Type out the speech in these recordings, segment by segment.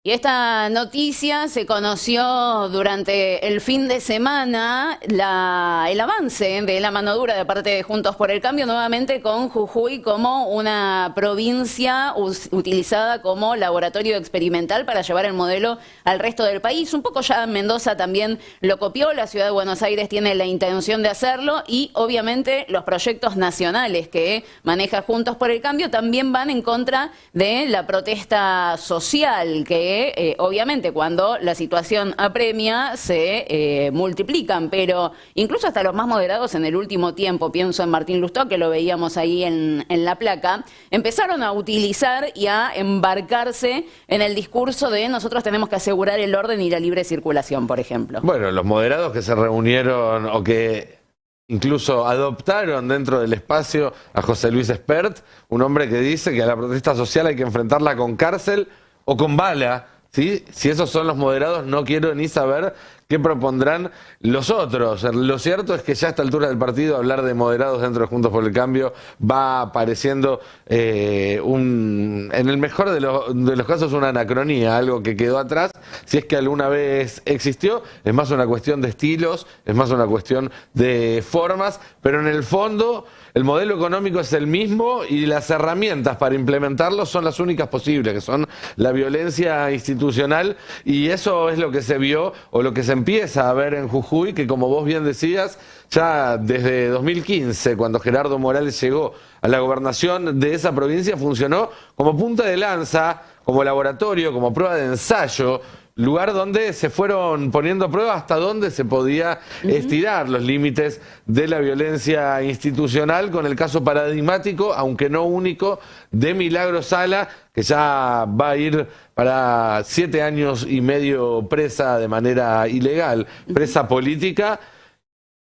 Y esta noticia se conoció durante el fin de semana, el avance de la mano dura de parte de Juntos por el Cambio, nuevamente con Jujuy como una provincia utilizada como laboratorio experimental para llevar el modelo al resto del país. Un poco ya Mendoza también lo copió, la ciudad de Buenos Aires tiene la intención de hacerlo y obviamente los proyectos nacionales que maneja Juntos por el Cambio también van en contra de la protesta social que obviamente cuando la situación apremia se multiplican, pero incluso hasta los más moderados en el último tiempo, pienso en Martín Lustó, que lo veíamos ahí en la placa, empezaron a utilizar y a embarcarse en el discurso de nosotros tenemos que asegurar el orden y la libre circulación, por ejemplo. Bueno, los moderados que se reunieron o que incluso adoptaron dentro del espacio a José Luis Espert, un hombre que dice que a la protesta social hay que enfrentarla con cárcel o con bala, ¿sí? Si esos son los moderados, no quiero ni saber qué propondrán los otros. Lo cierto es que ya a esta altura del partido hablar de moderados dentro de Juntos por el Cambio va apareciendo en el mejor de los casos una anacronía, algo que quedó atrás, si es que alguna vez existió. Es más una cuestión de estilos, es más una cuestión de formas, pero en el fondo el modelo económico es el mismo y las herramientas para implementarlo son las únicas posibles, que son la violencia institucional, y eso es lo que se vio o lo que se empieza a ver en Jujuy, que como vos bien decías, ya desde 2015, cuando Gerardo Morales llegó a la gobernación de esa provincia, funcionó como punta de lanza, como laboratorio, como prueba de ensayo, lugar donde se fueron poniendo a prueba hasta dónde se podía estirar los límites de la violencia institucional, con el caso paradigmático, aunque no único, de Milagro Sala, que ya va a ir para 7 años y medio presa de manera ilegal, presa política,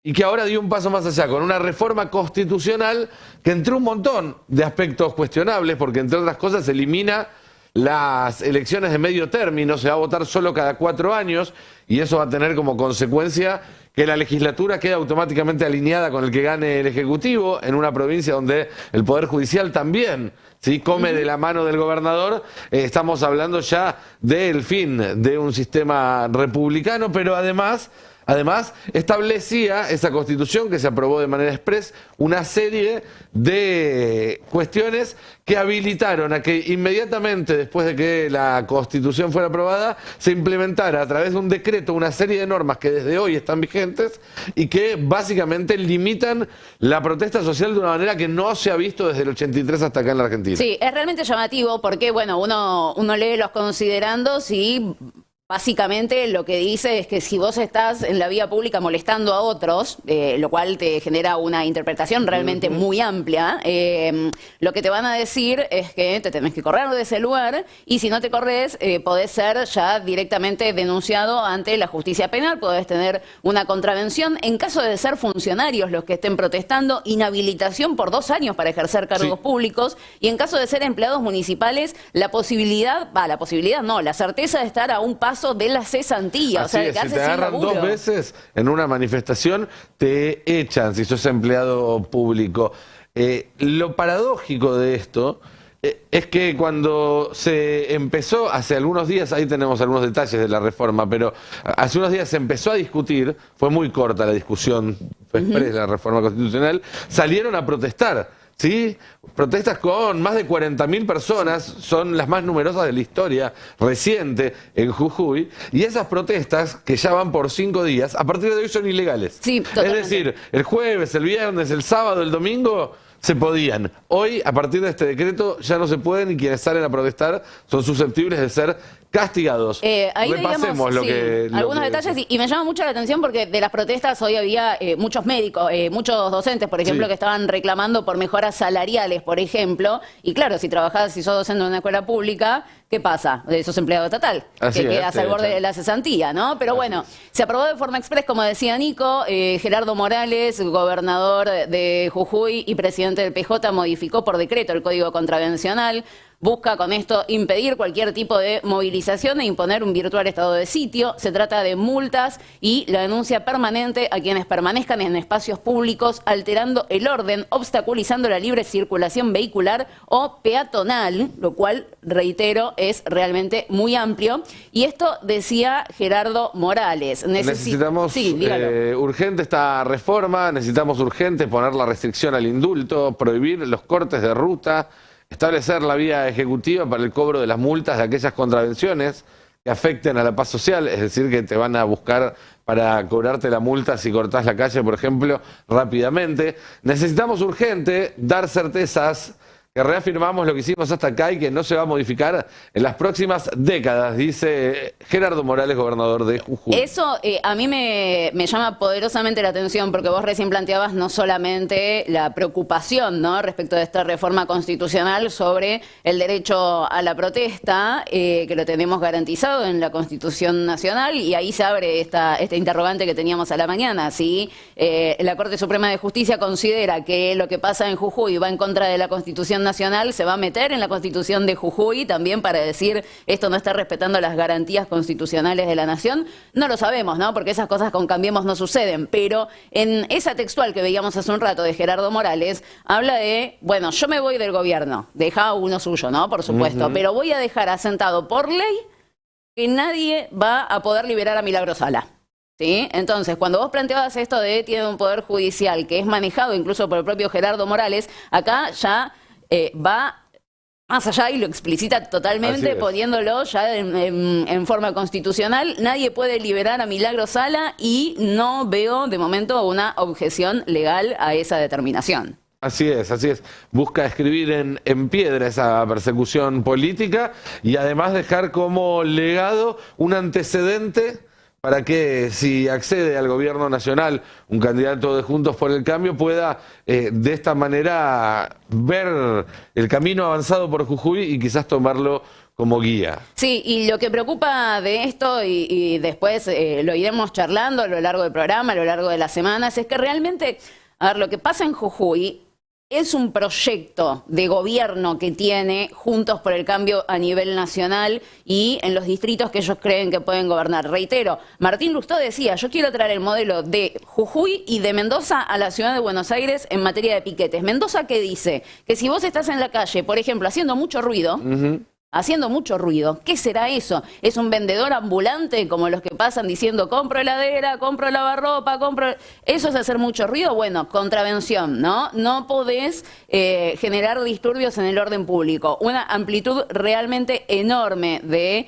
y que ahora dio un paso más allá, con una reforma constitucional que entró un montón de aspectos cuestionables, porque entre otras cosas elimina las elecciones de medio término, se va a votar solo cada 4 años y eso va a tener como consecuencia que la legislatura queda automáticamente alineada con el que gane el Ejecutivo en una provincia donde el Poder Judicial también, ¿sí?, come de la mano del gobernador. Estamos hablando ya del fin de un sistema republicano, pero además establecía esa constitución que se aprobó de manera express una serie de cuestiones que habilitaron a que inmediatamente después de que la constitución fuera aprobada se implementara a través de un decreto una serie de normas que desde hoy están vigentes y que básicamente limitan la protesta social de una manera que no se ha visto desde el 83 hasta acá en la Argentina. Sí, es realmente llamativo porque, bueno, uno lee los considerandos y básicamente lo que dice es que si vos estás en la vía pública molestando a otros, lo cual te genera una interpretación realmente muy amplia, lo que te van a decir es que te tenés que correr de ese lugar y si no te corres podés ser ya directamente denunciado ante la justicia penal, podés tener una contravención. En caso de ser funcionarios los que estén protestando, inhabilitación por 2 años para ejercer cargos públicos, y en caso de ser empleados municipales, la certeza de estar a un paso de la cesantía. Así o sea, es, que si hace te sin agarran laburo 2 veces en una manifestación, te echan si sos empleado público. Lo paradójico de esto es que cuando se empezó, hace algunos días, ahí tenemos algunos detalles de la reforma, pero hace unos días se empezó a discutir, fue muy corta la discusión, fue express la reforma constitucional, salieron a protestar. ¿Sí? Protestas con más de 40.000 personas, son las más numerosas de la historia reciente en Jujuy, y esas protestas, que ya van por 5 días, a partir de hoy son ilegales. Sí, totalmente. Es decir, el jueves, el viernes, el sábado, el domingo se podían. Hoy, a partir de este decreto, ya no se pueden, y quienes salen a protestar son susceptibles de ser castigados. Ahí repasemos veíamos, algunos detalles y me llama mucho la atención porque de las protestas hoy había muchos médicos, muchos docentes, por ejemplo, que estaban reclamando por mejoras salariales, por ejemplo, y claro, si sos docente en una escuela pública, ¿qué pasa? Sos empleado estatal, que quedas al borde de la cesantía, ¿no? Pero bueno, se aprobó de forma express, como decía Nico, Gerardo Morales, gobernador de Jujuy y presidente del PJ, modificó por decreto el Código Contravencional. busca con esto impedir cualquier tipo de movilización e imponer un virtual estado de sitio. Se trata de multas y la denuncia permanente a quienes permanezcan en espacios públicos alterando el orden, obstaculizando la libre circulación vehicular o peatonal, lo cual, reitero, es realmente muy amplio. Y esto decía Gerardo Morales. Necesitamos urgente esta reforma, necesitamos urgente poner la restricción al indulto, prohibir los cortes de ruta, establecer la vía ejecutiva para el cobro de las multas de aquellas contravenciones que afecten a la paz social, es decir, que te van a buscar para cobrarte la multa si cortás la calle, por ejemplo, rápidamente. Necesitamos urgente dar certezas, que reafirmamos lo que hicimos hasta acá y que no se va a modificar en las próximas décadas, dice Gerardo Morales, gobernador de Jujuy. Eso a mí me llama poderosamente la atención, porque vos recién planteabas no solamente la preocupación, ¿no?, respecto de esta reforma constitucional sobre el derecho a la protesta, que lo tenemos garantizado en la Constitución Nacional, y ahí se abre esta interrogante que teníamos a la mañana, si la Corte Suprema de Justicia considera que lo que pasa en Jujuy va en contra de la Constitución Nacional, se va a meter en la Constitución de Jujuy también para decir esto no está respetando las garantías constitucionales de la nación. No lo sabemos, ¿no?, porque esas cosas con Cambiemos no suceden, pero en esa textual que veíamos hace un rato de Gerardo Morales, habla de, bueno, yo me voy del gobierno, deja uno suyo, ¿no?, por supuesto, pero voy a dejar asentado por ley que nadie va a poder liberar a Milagro Sala. ¿Sí? Entonces, cuando vos planteabas esto de tiene un poder judicial que es manejado incluso por el propio Gerardo Morales, acá ya va más allá y lo explicita totalmente, poniéndolo ya en forma constitucional. Nadie puede liberar a Milagro Sala y no veo de momento una objeción legal a esa determinación. Así es, así es. Busca escribir en piedra esa persecución política y además dejar como legado un antecedente para que si accede al gobierno nacional un candidato de Juntos por el Cambio pueda de esta manera ver el camino avanzado por Jujuy y quizás tomarlo como guía. Sí, y lo que preocupa de esto, y después lo iremos charlando a lo largo del programa, a lo largo de las semanas, es que realmente, a ver, lo que pasa en Jujuy es un proyecto de gobierno que tiene Juntos por el Cambio a nivel nacional y en los distritos que ellos creen que pueden gobernar. Reitero, Martín Lustó decía, yo quiero traer el modelo de Jujuy y de Mendoza a la ciudad de Buenos Aires en materia de piquetes. Mendoza, ¿qué dice? Que si vos estás en la calle, por ejemplo, haciendo mucho ruido... Haciendo mucho ruido. ¿Qué será eso? ¿Es un vendedor ambulante como los que pasan diciendo compro heladera, compro lavarropa, compro... ¿Eso es hacer mucho ruido? Bueno, contravención, ¿no? No podés generar disturbios en el orden público. Una amplitud realmente enorme de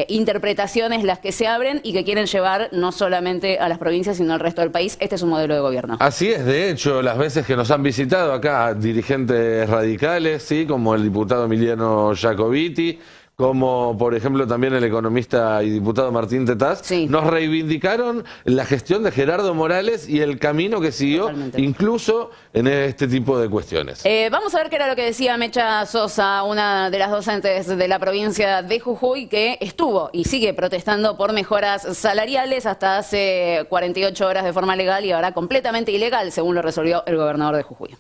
interpretaciones las que se abren y que quieren llevar no solamente a las provincias sino al resto del país. Este es un modelo de gobierno. Así es, de hecho, las veces que nos han visitado acá dirigentes radicales, sí, como el diputado Emiliano Jacobiti, como por ejemplo también el economista y diputado Martín Tetaz, nos reivindicaron la gestión de Gerardo Morales y el camino que siguió incluso en este tipo de cuestiones. Vamos a ver qué era lo que decía Mecha Sosa, una de las docentes de la provincia de Jujuy, que estuvo y sigue protestando por mejoras salariales hasta hace 48 horas de forma legal y ahora completamente ilegal, según lo resolvió el gobernador de Jujuy.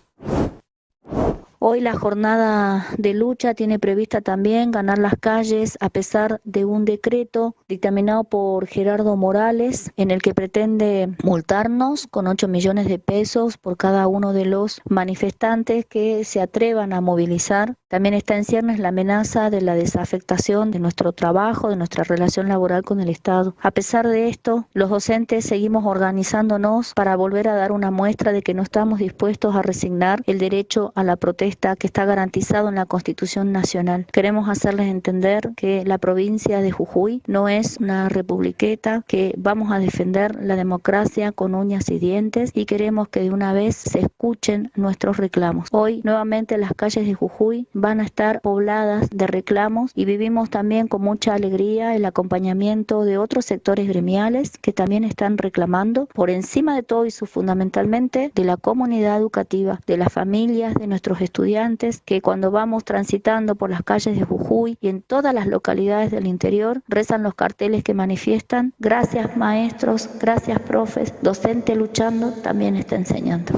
Hoy la jornada de lucha tiene prevista también ganar las calles a pesar de un decreto dictaminado por Gerardo Morales en el que pretende multarnos con 8 millones de pesos por cada uno de los manifestantes que se atrevan a movilizar. También está en ciernes la amenaza de la desafectación de nuestro trabajo, de nuestra relación laboral con el Estado. A pesar de esto, los docentes seguimos organizándonos para volver a dar una muestra de que no estamos dispuestos a resignar el derecho a la protesta que está garantizado en la Constitución Nacional. Queremos hacerles entender que la provincia de Jujuy no es una republiqueta, que vamos a defender la democracia con uñas y dientes y queremos que de una vez se escuchen nuestros reclamos. Hoy nuevamente las calles de Jujuy van a estar pobladas de reclamos y vivimos también con mucha alegría el acompañamiento de otros sectores gremiales que también están reclamando por encima de todo y fundamentalmente de la comunidad educativa, de las familias, de nuestros estudiantes, que cuando vamos transitando por las calles de Jujuy y en todas las localidades del interior rezan los carteles que manifiestan: gracias maestros, gracias profes, docente luchando también está enseñando.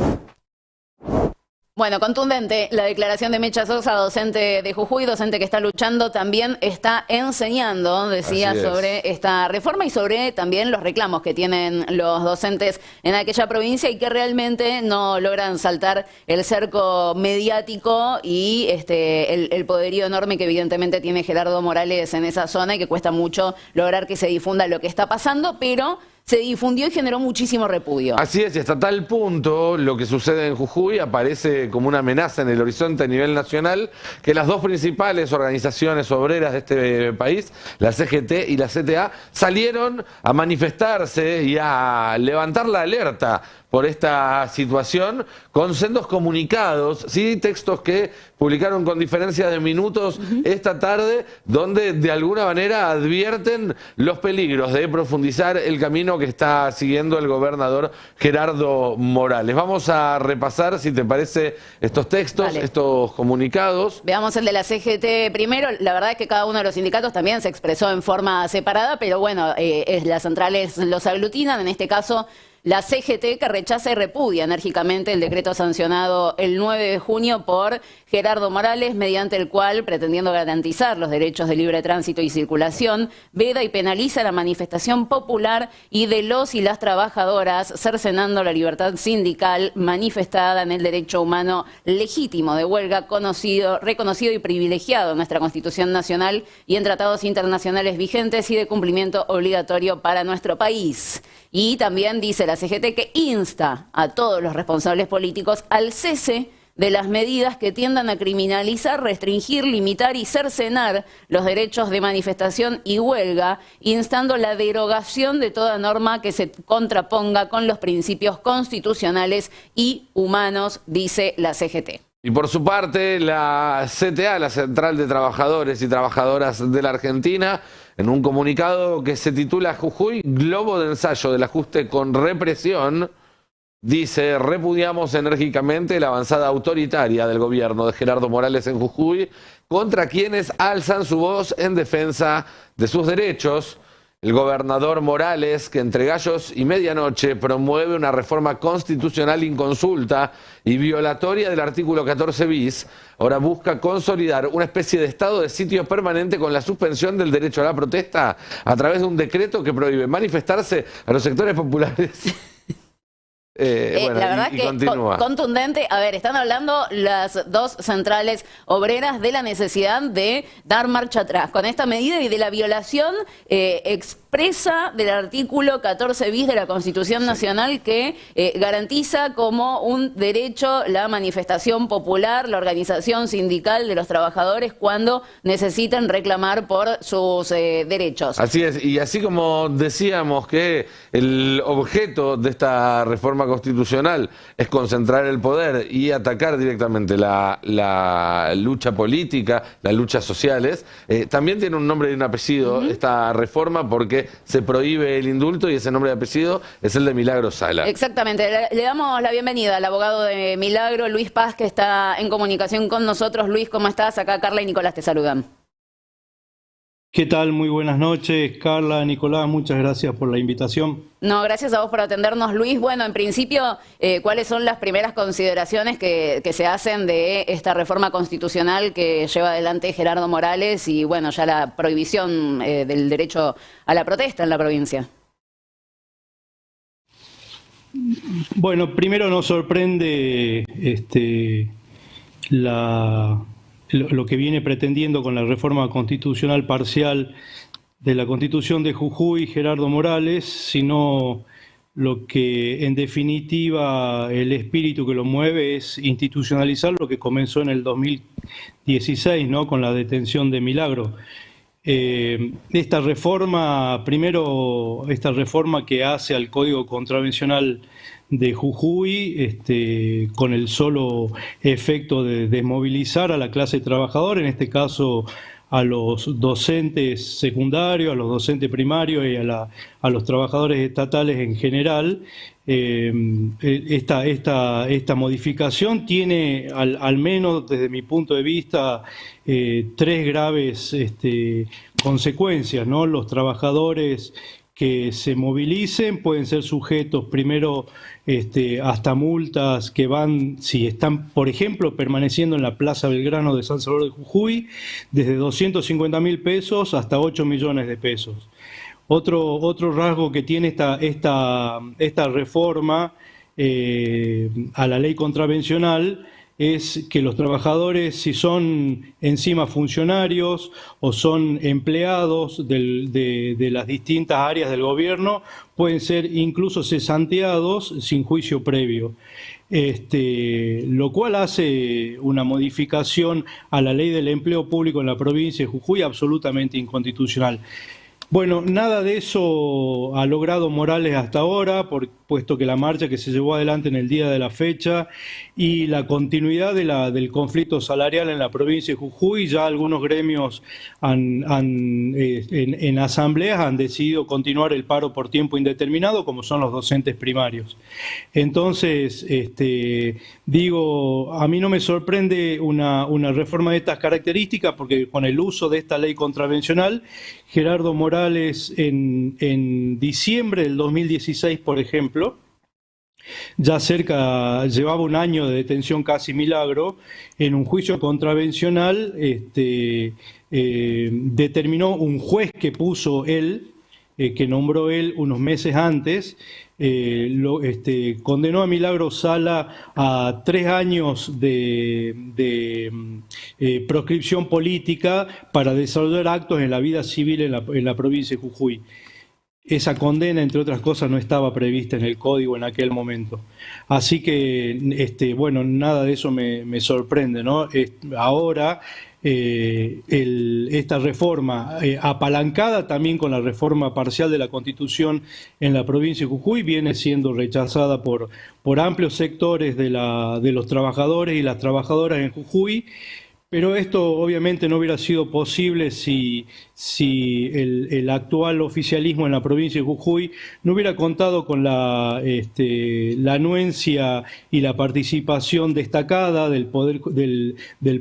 Bueno, contundente la declaración de Mecha Sosa, docente de Jujuy, docente que está luchando, también está enseñando, decía, sobre esta reforma y sobre también los reclamos que tienen los docentes en aquella provincia y que realmente no logran saltar el cerco mediático y el poderío enorme que evidentemente tiene Gerardo Morales en esa zona y que cuesta mucho lograr que se difunda lo que está pasando, pero se difundió y generó muchísimo repudio. Así es, y hasta tal punto lo que sucede en Jujuy aparece como una amenaza en el horizonte a nivel nacional, que las dos principales organizaciones obreras de este país, la CGT y la CTA, salieron a manifestarse y a levantar la alerta por esta situación con sendos comunicados, ¿sí? Textos que publicaron con diferencia de minutos esta tarde, donde de alguna manera advierten los peligros de profundizar el camino que está siguiendo el gobernador Gerardo Morales. Vamos a repasar, si te parece, estos textos, Dale. Estos comunicados. Veamos el de la CGT primero. La verdad es que cada uno de los sindicatos también se expresó en forma separada, pero bueno, las centrales los aglutinan, en este caso la CGT, que rechaza y repudia enérgicamente el decreto sancionado el 9 de junio por Gerardo Morales, mediante el cual, pretendiendo garantizar los derechos de libre tránsito y circulación, veda y penaliza la manifestación popular y de los y las trabajadoras, cercenando la libertad sindical manifestada en el derecho humano legítimo de huelga, reconocido y privilegiado en nuestra Constitución Nacional y en tratados internacionales vigentes y de cumplimiento obligatorio para nuestro país. Y también dice la CGT que insta a todos los responsables políticos al cese de las medidas que tiendan a criminalizar, restringir, limitar y cercenar los derechos de manifestación y huelga, instando la derogación de toda norma que se contraponga con los principios constitucionales y humanos, dice la CGT. Y por su parte, la CTA, la Central de Trabajadores y Trabajadoras de la Argentina, en un comunicado que se titula Jujuy, globo de ensayo del ajuste con represión, dice: repudiamos enérgicamente la avanzada autoritaria del gobierno de Gerardo Morales en Jujuy contra quienes alzan su voz en defensa de sus derechos. El gobernador Morales, que entre gallos y medianoche promueve una reforma constitucional inconsulta y violatoria del artículo 14 bis, ahora busca consolidar una especie de estado de sitio permanente con la suspensión del derecho a la protesta a través de un decreto que prohíbe manifestarse a los sectores populares. Bueno, la verdad que contundente. A ver, están hablando las dos centrales obreras de la necesidad de dar marcha atrás con esta medida y de la violación expresa del artículo 14 bis de la Constitución Nacional, que garantiza como un derecho la manifestación popular, la organización sindical de los trabajadores cuando necesiten reclamar por sus derechos. Así es, y así como decíamos que el objeto de esta reforma constitucional es concentrar el poder y atacar directamente la lucha política, las luchas sociales, también tiene un nombre y un apellido esta reforma, porque se prohíbe el indulto y ese nombre y apellido es el de Milagro Sala. Exactamente. Le damos la bienvenida al abogado de Milagro, Luis Paz, que está en comunicación con nosotros. Luis, ¿cómo estás? Acá Carla y Nicolás te saludan. ¿Qué tal? Muy buenas noches, Carla, Nicolás, muchas gracias por la invitación. No, gracias a vos por atendernos, Luis. Bueno, en principio, ¿cuáles son las primeras consideraciones que se hacen de esta reforma constitucional que lleva adelante Gerardo Morales y, bueno, ya la prohibición del derecho a la protesta en la provincia? Bueno, primero nos sorprende lo que viene pretendiendo con la reforma constitucional parcial de la Constitución de Jujuy, Gerardo Morales, sino lo que en definitiva el espíritu que lo mueve es institucionalizar lo que comenzó en el 2016, ¿no? Con la detención de Milagro. Esta reforma que hace al Código Contravencional de Jujuy, con el solo efecto de desmovilizar a la clase trabajadora, en este caso a los docentes secundarios, a los docentes primarios y a los trabajadores estatales en general. Esta modificación tiene, al menos desde mi punto de vista, tres graves consecuencias, ¿no? Los trabajadores que se movilicen, pueden ser sujetos primero hasta multas que van, si están, por ejemplo, permaneciendo en la Plaza Belgrano de San Salvador de Jujuy, desde 250.000 pesos hasta 8 millones de pesos. Otro rasgo que tiene esta reforma a la ley contravencional es que los trabajadores, si son encima funcionarios o son empleados de las distintas áreas del gobierno, pueden ser incluso cesanteados sin juicio previo. Lo cual hace una modificación a la ley del empleo público en la provincia de Jujuy absolutamente inconstitucional. Bueno, nada de eso ha logrado Morales hasta ahora, puesto que la marcha que se llevó adelante en el día de la fecha y la continuidad del conflicto salarial en la provincia de Jujuy, ya algunos gremios en asambleas han decidido continuar el paro por tiempo indeterminado, como son los docentes primarios. Entonces, digo, a mí no me sorprende una reforma de estas características, porque con el uso de esta ley contravencional, Gerardo Morales en diciembre del 2016, por ejemplo, ya llevaba un año de detención casi milagro, en un juicio contravencional determinó un juez que puso él, que nombró él unos meses antes, condenó a Milagro Sala a 3 años de proscripción política para desarrollar actos en la vida civil en la provincia de Jujuy. Esa condena, entre otras cosas, no estaba prevista en el código en aquel momento. Así que, bueno, nada de eso me sorprende, ¿no? Ahora, esta reforma, apalancada también con la reforma parcial de la Constitución en la provincia de Jujuy, viene siendo rechazada por amplios sectores de los trabajadores y las trabajadoras en Jujuy. Pero esto obviamente no hubiera sido posible si el actual oficialismo en la provincia de Jujuy no hubiera contado con la anuencia y la participación destacada del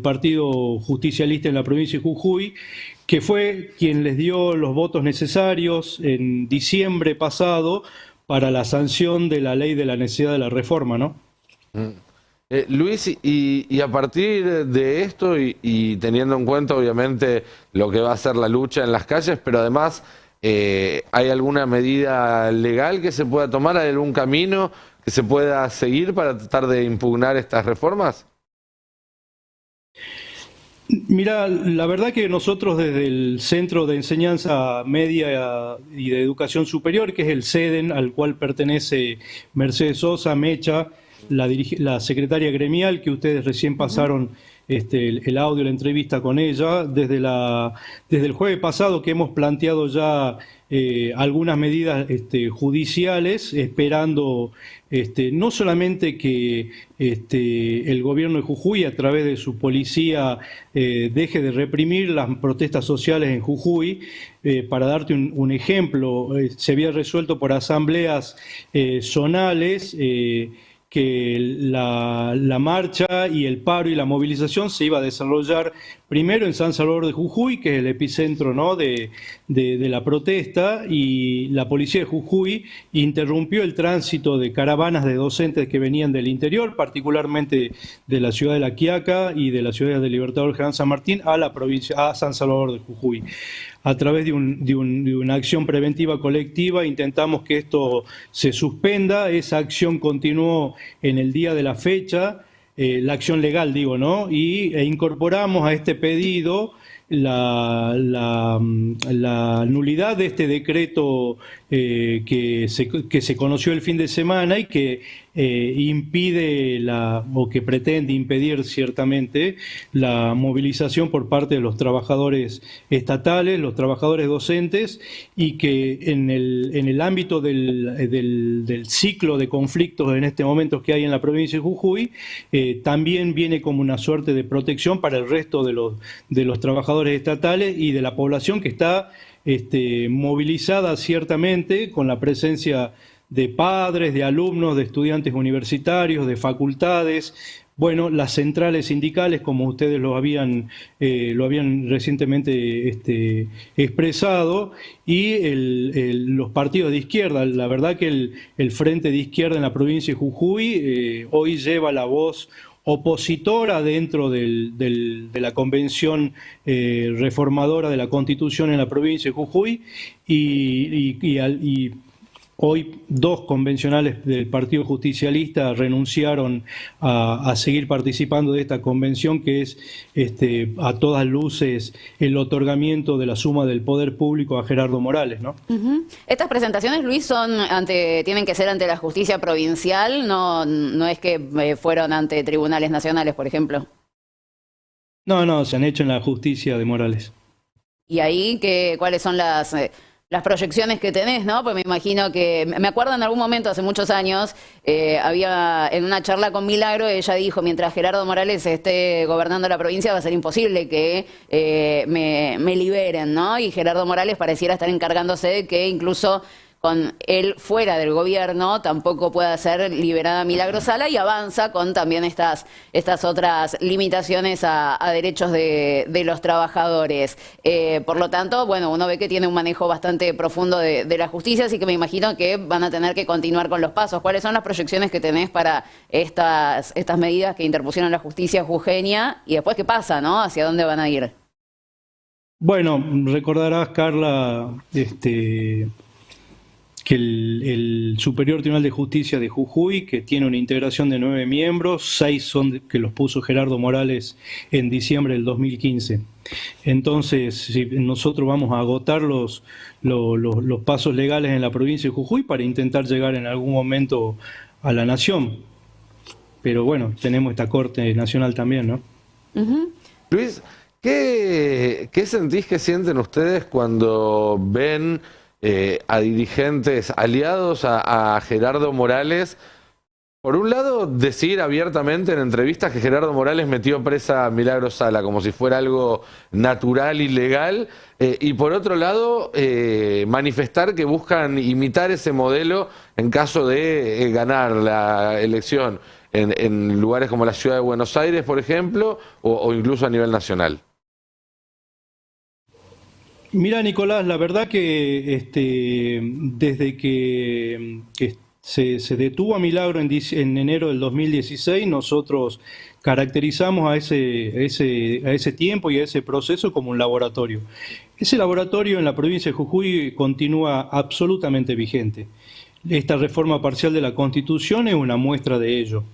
Partido Justicialista en la provincia de Jujuy, que fue quien les dio los votos necesarios en diciembre pasado para la sanción de la ley de la necesidad de la reforma, ¿no? Luis, y a partir de esto y teniendo en cuenta obviamente lo que va a ser la lucha en las calles, pero además ¿hay alguna medida legal que se pueda tomar? ¿Hay algún camino que se pueda seguir para tratar de impugnar estas reformas? Mira, la verdad que nosotros desde el Centro de Enseñanza Media y de Educación Superior, que es el CEDEN, al cual pertenece Mercedes Sosa Mecha, la secretaria gremial, que ustedes recién pasaron el audio, la entrevista con ella, desde el jueves pasado que hemos planteado ya algunas medidas judiciales, esperando no solamente que el gobierno de Jujuy, a través de su policía, deje de reprimir las protestas sociales en Jujuy. Para darte un ejemplo, se había resuelto por asambleas zonales que la marcha y el paro y la movilización se iba a desarrollar primero en San Salvador de Jujuy, que es el epicentro, ¿no?, de la protesta, y la policía de Jujuy interrumpió el tránsito de caravanas de docentes que venían del interior, particularmente de la ciudad de La Quiaca y de la ciudad de Libertador General San Martín, a San Salvador de Jujuy. A través de una acción preventiva colectiva intentamos que esto se suspenda. Esa acción continuó en el día de la fecha, la acción legal, digo, ¿no? E incorporamos a este pedido la nulidad de este decreto que se conoció el fin de semana y que impide o que pretende impedir ciertamente la movilización por parte de los trabajadores estatales, los trabajadores docentes, y que en el ámbito del ciclo de conflictos en este momento que hay en la provincia de Jujuy, también viene como una suerte de protección para el resto de los trabajadores estatales y de la población que está movilizada ciertamente con la presencia de padres, de alumnos, de estudiantes universitarios, de facultades, bueno, las centrales sindicales, como ustedes lo habían recientemente expresado, y los partidos de izquierda. La verdad que el Frente de Izquierda en la provincia de Jujuy hoy lleva la voz opositora dentro de la convención reformadora de la Constitución en la provincia de Jujuy, y hoy 2 convencionales del Partido Justicialista renunciaron a seguir participando de esta convención, que es a todas luces el otorgamiento de la suma del poder público a Gerardo Morales, ¿no? Estas presentaciones, Luis, tienen que ser ante la justicia provincial, no es que fueron ante tribunales nacionales, por ejemplo. No, se han hecho en la justicia de Morales. ¿Y ahí cuáles son las proyecciones que tenés, ¿no? Pues me imagino que, me acuerdo en algún momento, hace muchos años, había en una charla con Milagro, ella dijo, mientras Gerardo Morales esté gobernando la provincia va a ser imposible que me liberen, ¿no? Y Gerardo Morales pareciera estar encargándose de que incluso con él fuera del gobierno tampoco pueda ser liberada Milagro Sala, y avanza con también estas otras limitaciones a derechos de los trabajadores. Por lo tanto, bueno, uno ve que tiene un manejo bastante profundo de la justicia, así que me imagino que van a tener que continuar con los pasos. ¿Cuáles son las proyecciones que tenés para estas medidas que interpusieron la justicia jujeña y después qué pasa, ¿no? ¿Hacia dónde van a ir? Bueno, recordarás, Carla, que el Superior Tribunal de Justicia de Jujuy, que tiene una integración de 9 miembros, 6 son que los puso Gerardo Morales en diciembre del 2015. Entonces, si nosotros vamos a agotar los pasos legales en la provincia de Jujuy para intentar llegar en algún momento a la nación. Pero bueno, tenemos esta Corte Nacional también, ¿no? Luis, ¿qué sentís que sienten ustedes cuando ven a dirigentes aliados a Gerardo Morales? Por un lado, decir abiertamente en entrevistas que Gerardo Morales metió presa a Milagro Sala como si fuera algo natural y legal, y por otro lado, manifestar que buscan imitar ese modelo en caso de ganar la elección en lugares como la ciudad de Buenos Aires, por ejemplo, o incluso a nivel nacional. Mira, Nicolás, la verdad que desde que se detuvo a Milagro en enero del 2016, nosotros caracterizamos a ese tiempo y a ese proceso como un laboratorio. Ese laboratorio en la provincia de Jujuy continúa absolutamente vigente. Esta reforma parcial de la Constitución es una muestra de ello.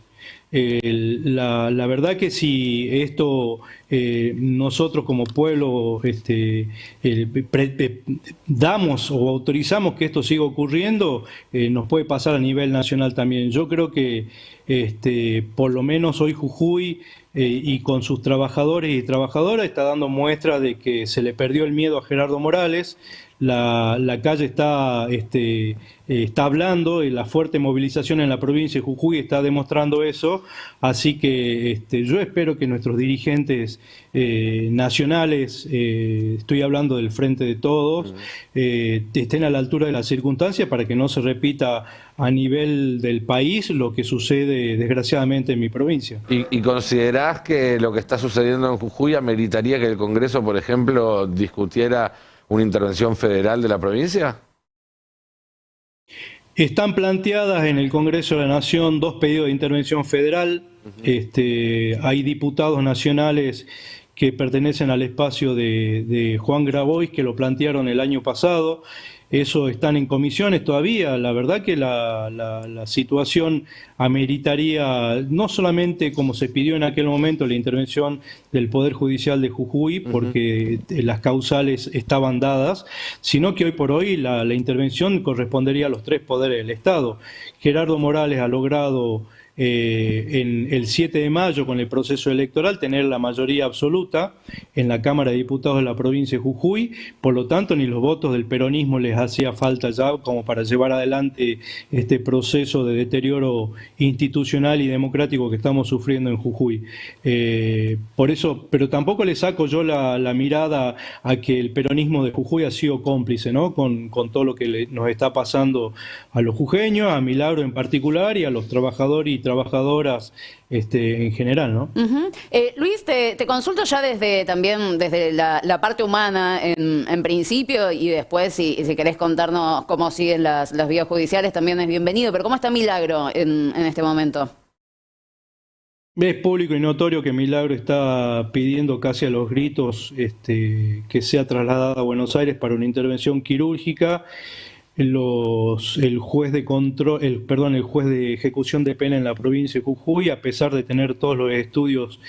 La verdad que si esto nosotros como pueblo damos o autorizamos que esto siga ocurriendo, nos puede pasar a nivel nacional también. Yo creo que por lo menos hoy Jujuy y con sus trabajadores y trabajadoras está dando muestra de que se le perdió el miedo a Gerardo Morales. La calle está hablando, y la fuerte movilización en la provincia de Jujuy está demostrando eso, así que yo espero que nuestros dirigentes nacionales, estoy hablando del Frente de Todos, estén a la altura de las circunstancias para que no se repita a nivel del país lo que sucede desgraciadamente en mi provincia. ¿Y considerás que lo que está sucediendo en Jujuy ameritaría que el Congreso, por ejemplo, discutiera una intervención federal de la provincia? Están planteadas en el Congreso de la Nación 2 pedidos de intervención federal. Hay diputados nacionales que pertenecen al espacio de Juan Grabois que lo plantearon el año pasado. Eso están en comisiones todavía. La verdad que la situación ameritaría no solamente, como se pidió en aquel momento, la intervención del Poder Judicial de Jujuy, porque las causales estaban dadas, sino que hoy por hoy la intervención correspondería a los 3 poderes del Estado. Gerardo Morales ha logrado en el 7 de mayo con el proceso electoral tener la mayoría absoluta en la Cámara de Diputados de la provincia de Jujuy, por lo tanto ni los votos del peronismo les hacía falta ya como para llevar adelante este proceso de deterioro institucional y democrático que estamos sufriendo en Jujuy. Por eso, pero tampoco le saco yo la mirada a que el peronismo de Jujuy ha sido cómplice, ¿no? con todo lo que nos está pasando a los jujeños, a Milagro en particular y a los trabajadores y trabajadoras en general, ¿no? Ujú. Luis, te consulto ya también desde la parte humana en principio, y después si querés contarnos cómo siguen las vías judiciales también es bienvenido, pero ¿cómo está Milagro en este momento? Es público y notorio que Milagro está pidiendo casi a los gritos que sea trasladada a Buenos Aires para una intervención quirúrgica. El juez de control, el juez de ejecución de pena en la provincia de Jujuy, a pesar de tener todos los estudios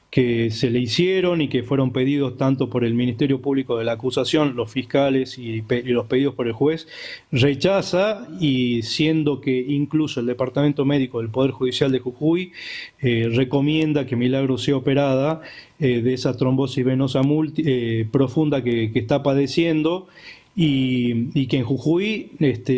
que se le hicieron y que fueron pedidos tanto por el Ministerio Público de la acusación, los fiscales y los pedidos por el juez, rechaza, y siendo que incluso el Departamento Médico del Poder Judicial de Jujuy recomienda que Milagro sea operada de esa trombosis venosa profunda que está padeciendo. Y que en Jujuy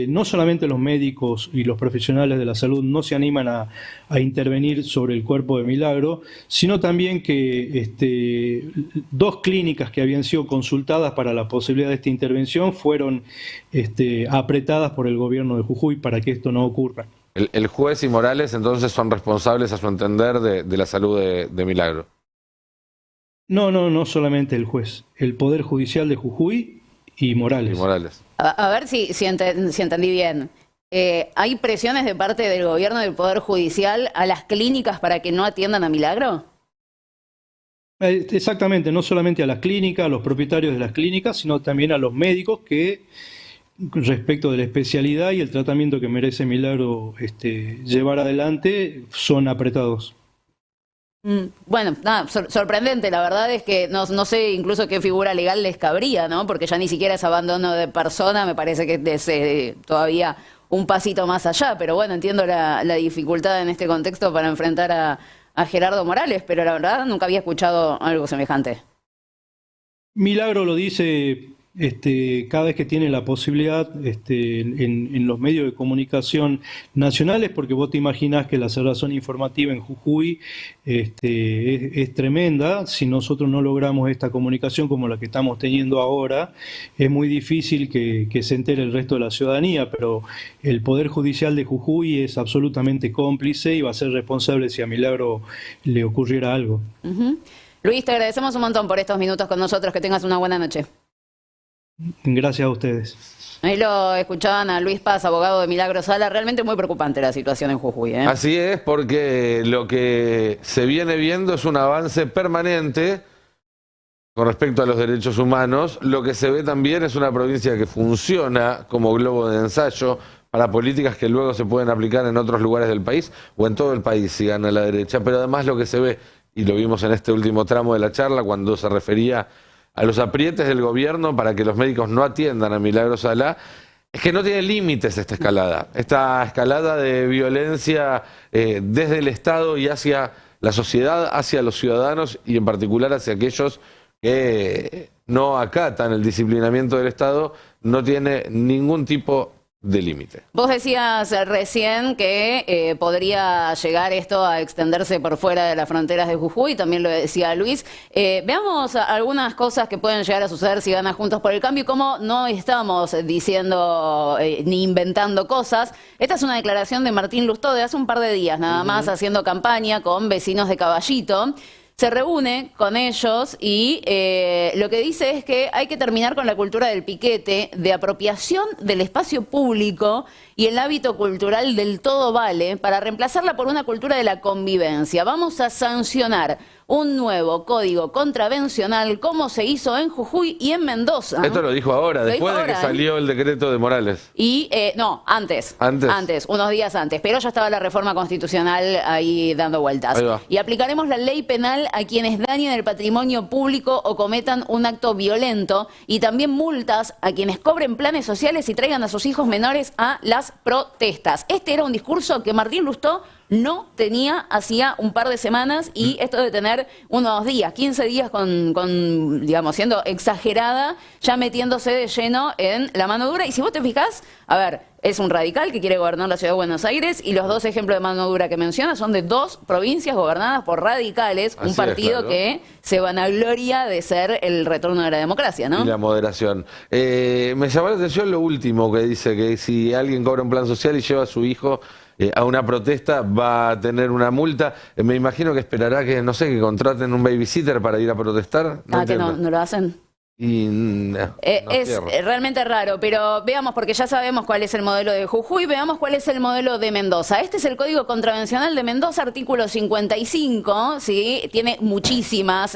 no solamente los médicos y los profesionales de la salud no se animan a intervenir sobre el cuerpo de Milagro, sino también que 2 clínicas que habían sido consultadas para la posibilidad de esta intervención fueron apretadas por el gobierno de Jujuy para que esto no ocurra. El juez y Morales entonces son responsables, a su entender, de la salud de Milagro. No solamente el juez, el Poder Judicial de Jujuy y Morales. A ver si entendí bien. ¿Hay presiones de parte del gobierno del Poder Judicial a las clínicas para que no atiendan a Milagro? Exactamente, no solamente a las clínicas, a los propietarios de las clínicas, sino también a los médicos que, respecto de la especialidad y el tratamiento que merece Milagro llevar adelante, son apretados. Bueno, nada, sorprendente. La verdad es que no sé incluso qué figura legal les cabría, ¿no? Porque ya ni siquiera es abandono de persona, me parece que es todavía un pasito más allá. Pero bueno, entiendo la dificultad en este contexto para enfrentar a Gerardo Morales, pero la verdad nunca había escuchado algo semejante. Milagro lo dice cada vez que tiene la posibilidad en los medios de comunicación nacionales, porque vos te imaginás que la cerrazón informativa en Jujuy es tremenda. Si nosotros no logramos esta comunicación como la que estamos teniendo ahora, es muy difícil que se entere el resto de la ciudadanía, pero el Poder Judicial de Jujuy es absolutamente cómplice y va a ser responsable si a Milagro le ocurriera algo. Luis, te agradecemos un montón por estos minutos con nosotros, que tengas una buena noche. Gracias a ustedes. Ahí lo escuchaban a Luis Paz, abogado de Milagro Sala. Realmente muy preocupante la situación en Jujuy, ¿eh? Así es, porque lo que se viene viendo es un avance permanente con respecto a los derechos humanos. Lo que se ve también es una provincia que funciona como globo de ensayo para políticas que luego se pueden aplicar en otros lugares del país o en todo el país si gana la derecha. Pero además lo que se ve, y lo vimos en este último tramo de la charla cuando se refería a los aprietes del gobierno para que los médicos no atiendan a Milagro Sala, es que no tiene límites esta escalada de violencia desde el Estado y hacia la sociedad, hacia los ciudadanos y en particular hacia aquellos que no acatan el disciplinamiento del Estado, no tiene ningún tipo de límite. Vos decías recién que podría llegar esto a extenderse por fuera de las fronteras de Jujuy, también lo decía Luis. Veamos algunas cosas que pueden llegar a suceder si gana Juntos por el Cambio, como no estamos diciendo ni inventando cosas. Esta es una declaración de Martín Lustó de hace un par de días, nada más, haciendo campaña con vecinos de Caballito. Se reúne con ellos y lo que dice es que hay que terminar con la cultura del piquete, de apropiación del espacio público y el hábito cultural del todo vale, para reemplazarla por una cultura de la convivencia. Vamos a sancionar un nuevo código contravencional como se hizo en Jujuy y en Mendoza. Esto lo dijo ahora, después de que salió el decreto de Morales. Y no, antes, unos días antes, pero ya estaba la reforma constitucional ahí dando vueltas. Y aplicaremos la ley penal a quienes dañen el patrimonio público o cometan un acto violento, y también multas a quienes cobren planes sociales y traigan a sus hijos menores a las protestas. Este era un discurso que Martín Lustó no tenía hacía un par de semanas, y esto de tener unos días, 15 días digamos, siendo exagerada, ya metiéndose de lleno en la mano dura. Y si vos te fijás, a ver, es un radical que quiere gobernar la ciudad de Buenos Aires, y los 2 ejemplos de mano dura que menciona son de 2 provincias gobernadas por radicales, un partido que se vanagloria de ser el retorno de la democracia, ¿no? Y la moderación. Me llamó la atención lo último que dice, que si alguien cobra un plan social y lleva a su hijo a una protesta va a tener una multa. Me imagino que esperará que, no sé, que contraten un babysitter para ir a protestar. Que no lo hacen. Y no es cierro. realmente raro, pero veamos, porque ya sabemos cuál es el modelo de Jujuy, veamos cuál es el modelo de Mendoza. Este es el Código Contravencional de Mendoza, artículo 55, ¿sí? Tiene muchísimos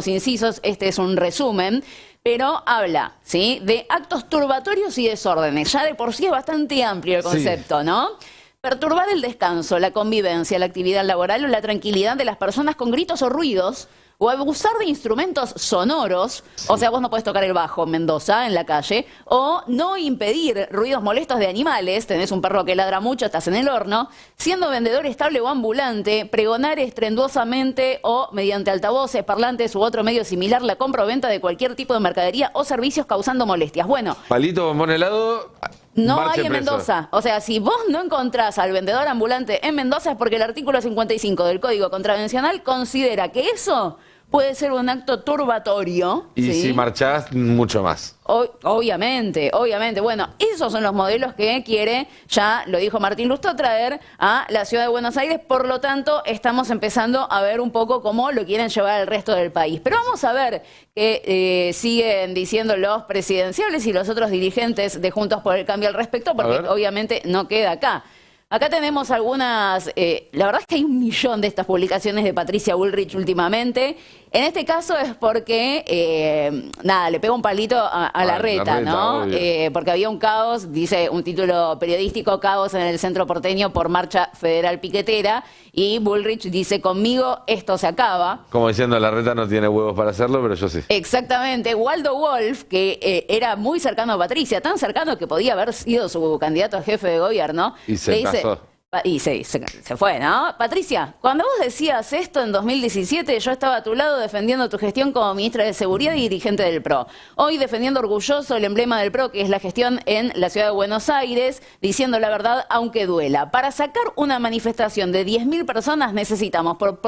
incisos, este es un resumen, pero habla, ¿sí?, de actos turbatorios y desórdenes. Ya de por sí es bastante amplio el concepto, ¿no? Perturbar el descanso, la convivencia, la actividad laboral o la tranquilidad de las personas con gritos o ruidos, o abusar de instrumentos sonoros, o sea, vos no podés tocar el bajo en Mendoza, en la calle, o no impedir ruidos molestos de animales, tenés un perro que ladra mucho, estás en el horno, siendo vendedor estable o ambulante, pregonar estruendosamente o mediante altavoces, parlantes u otro medio similar la compra o venta de cualquier tipo de mercadería o servicios causando molestias. Bueno, palito, bombón, helado. no hay en Mendoza. O sea, si vos no encontrás al vendedor ambulante en Mendoza es porque el artículo 55 del Código Contravencional considera que eso puede ser un acto turbatorio. Y ¿sí?, si marchás, mucho más. Obviamente. Bueno, esos son los modelos que quiere, ya lo dijo Martín Lustó, traer a la ciudad de Buenos Aires. Por lo tanto, estamos empezando a ver un poco cómo lo quieren llevar al resto del país. Pero vamos a ver qué siguen diciendo los presidenciales y los otros dirigentes de Juntos por el Cambio al respecto, porque obviamente no queda acá. Acá tenemos algunas, la verdad es que hay 1 millón de estas publicaciones de Patricia Bullrich últimamente. En este caso es porque, le pega un palito a la reta, ¿no? Porque había un caos, dice un título periodístico, caos en el centro porteño por marcha federal piquetera, y Bullrich dice, conmigo esto se acaba. Como diciendo, la reta no tiene huevos para hacerlo, pero yo sí. Exactamente. Waldo Wolf, que era muy cercano a Patricia, tan cercano que podía haber sido su candidato a jefe de gobierno, Y se le dice, casó. y se fue, ¿no? Patricia, cuando vos decías esto en 2017, yo estaba a tu lado defendiendo tu gestión como ministra de Seguridad y dirigente del PRO. Hoy defendiendo orgulloso el emblema del PRO, que es la gestión en la ciudad de Buenos Aires, diciendo la verdad aunque duela. Para sacar una manifestación de 10.000 personas necesitamos por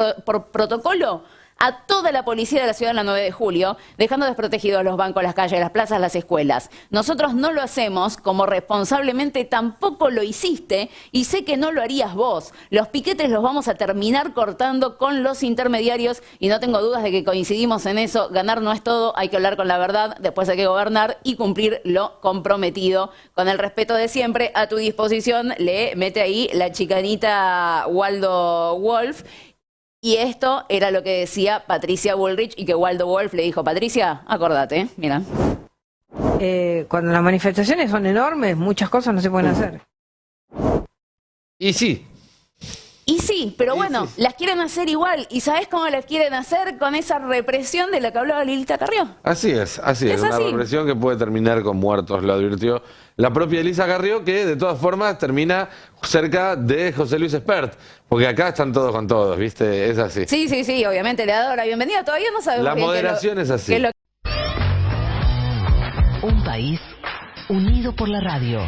protocolo a toda la policía de la ciudad en la 9 de julio, dejando desprotegidos los bancos, las calles, las plazas, las escuelas. Nosotros no lo hacemos, como responsablemente tampoco lo hiciste, y sé que no lo harías vos. Los piquetes los vamos a terminar cortando con los intermediarios, y no tengo dudas de que coincidimos en eso. Ganar no es todo, hay que hablar con la verdad, después hay que gobernar y cumplir lo comprometido. Con el respeto de siempre, a tu disposición, le mete ahí la chicanita Waldo Wolf. Y esto era lo que decía Patricia Bullrich, y que Waldo Wolf le dijo, Patricia, acordate, mira. Cuando las manifestaciones son enormes, muchas cosas no se pueden hacer. Y sí. Y sí, pero bueno, las quieren hacer igual. ¿Y sabés cómo las quieren hacer? Con esa represión de la que hablaba Lilita Carrió. Así es. Una represión que puede terminar con muertos, lo advirtió la propia Elisa Carrió, que de todas formas termina cerca de José Luis Espert. Porque acá están todos con todos, ¿viste? Es así. Sí, obviamente le ha dado la bienvenida. Todavía no sabemos La moderación es así. Un país unido por la radio.